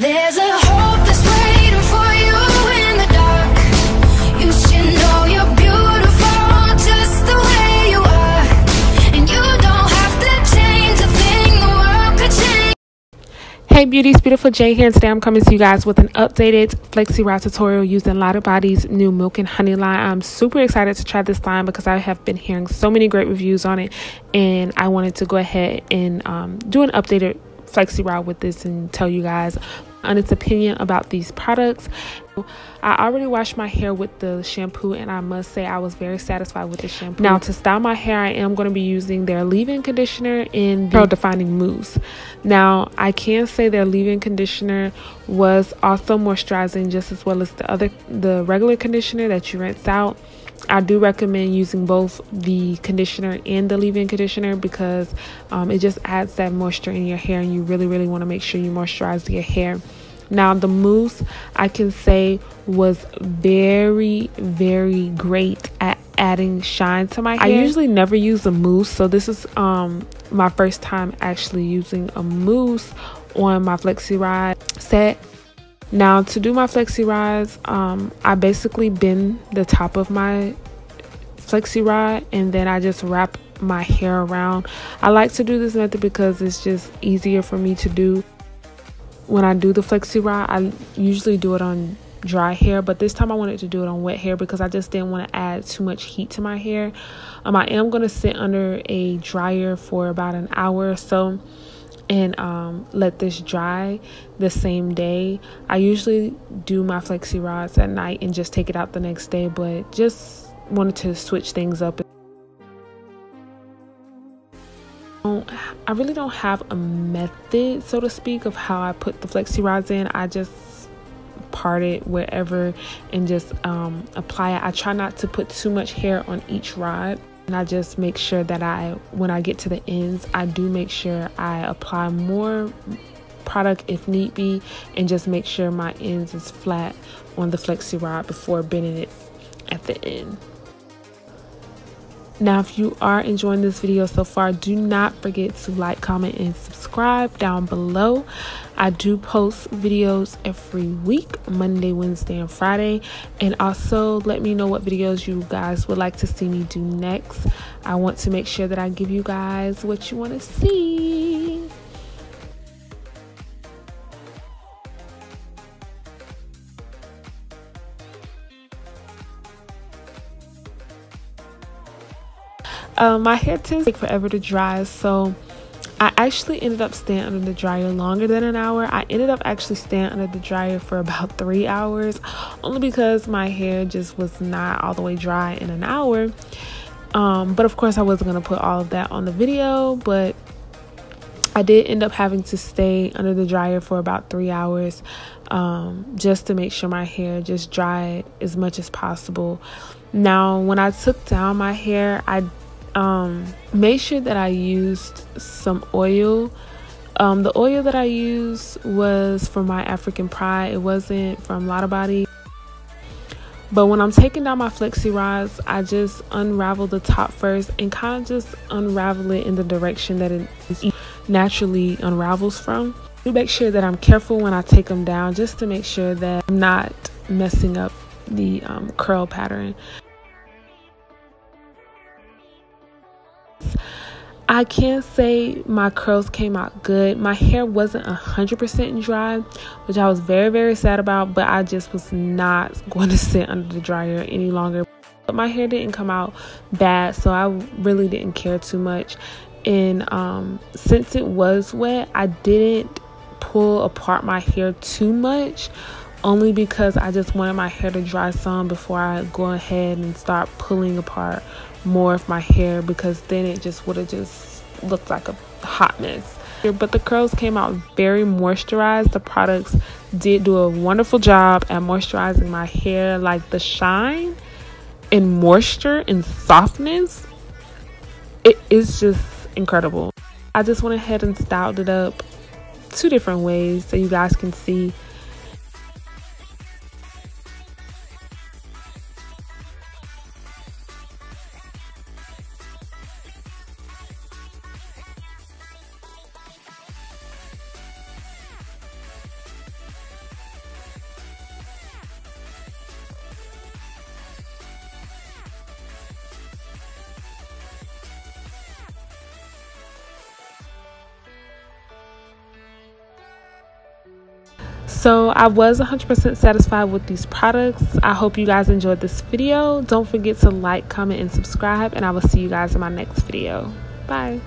There's a hope that's waiting for you in the dark. You should know you're beautiful just the way you are, and you don't have to change a thing, the world could change. Hey beauties, Beautiful J here, and today I'm coming to you guys with an updated Flexi Rod tutorial using Lotta Body's new milk and honey line. I'm super excited to try this line because I have been hearing so many great reviews on it, and I wanted to go ahead and do an updated Flexi Rod with this and tell you guys on its opinion about these products. I already washed my hair with the shampoo, and I must say I was very satisfied with the shampoo. Now to style my hair, I am going to be using their leave-in conditioner in the curl defining mousse. Now I can say their leave-in conditioner was also moisturizing just as well as the regular conditioner that you rinse out. I do recommend using both the conditioner and the leave-in conditioner because it just adds that moisture in your hair, and you really want to make sure you moisturize your hair. Now the mousse, I can say, was very great at adding shine to my hair. I usually never use a mousse, so this is my first time actually using a mousse on my Flexi Rod set. Now to do my Flexi Rods, I basically bend the top of my Flexi Rod and then I just wrap my hair around. I like to do this method because it's just easier for me to do. When I do the Flexi Rod, I usually do it on dry hair, but this time I wanted to do it on wet hair because I just didn't want to add too much heat to my hair. I am going to sit under a dryer for about an hour or so and let this dry the same day. I usually do my Flexi Rods at night and just take it out the next day, but just wanted to switch things up. I really don't have a method, so to speak, of how I put the Flexi Rods in. I just part it wherever and just apply it. I try not to put too much hair on each rod, and I just make sure that when I get to the ends, I do make sure I apply more product if need be, and just make sure my ends is flat on the Flexi Rod before bending it at the end. Now if you are enjoying this video so far, do not forget to like, comment, and subscribe down below. I do post videos every week, Monday, Wednesday, and Friday. And also let me know what videos you guys would like to see me do next. I want to make sure that I give you guys what you want to see. My hair tends to take forever to dry, so I actually ended up staying under the dryer longer than an hour. I ended up actually staying under the dryer for about 3 hours, only because my hair just was not all the way dry in an hour. But of course I wasn't going to put all of that on the video, but I did end up having to stay under the dryer for about 3 hours just to make sure my hair just dried as much as possible. Now when I took down my hair, I made sure that I used some oil. The oil that I used was from my African Pride. It wasn't from Lotta Body. But when I'm taking down my Flexi Rods, I just unravel the top first and kind of just unravel it in the direction that it naturally unravels from. To make sure that I'm careful when I take them down, just to make sure that I'm not messing up the curl pattern. I can't say my curls came out good. My hair wasn't 100% dry, which I was very sad about, but I just was not going to sit under the dryer any longer. But my hair didn't come out bad, so I really didn't care too much. And since it was wet, I didn't pull apart my hair too much, only because I just wanted my hair to dry some before I go ahead and start pulling apart more of my hair, because then it just would have just looked like a hot mess. But the curls came out very moisturized. The products did do a wonderful job at moisturizing my hair. Like the shine and moisture and softness, it is just incredible. I just went ahead and styled it up 2 different ways so you guys can see. So I was 100% satisfied with these products. I hope you guys enjoyed this video. Don't forget to like, comment, and subscribe, and I will see you guys in my next video. Bye.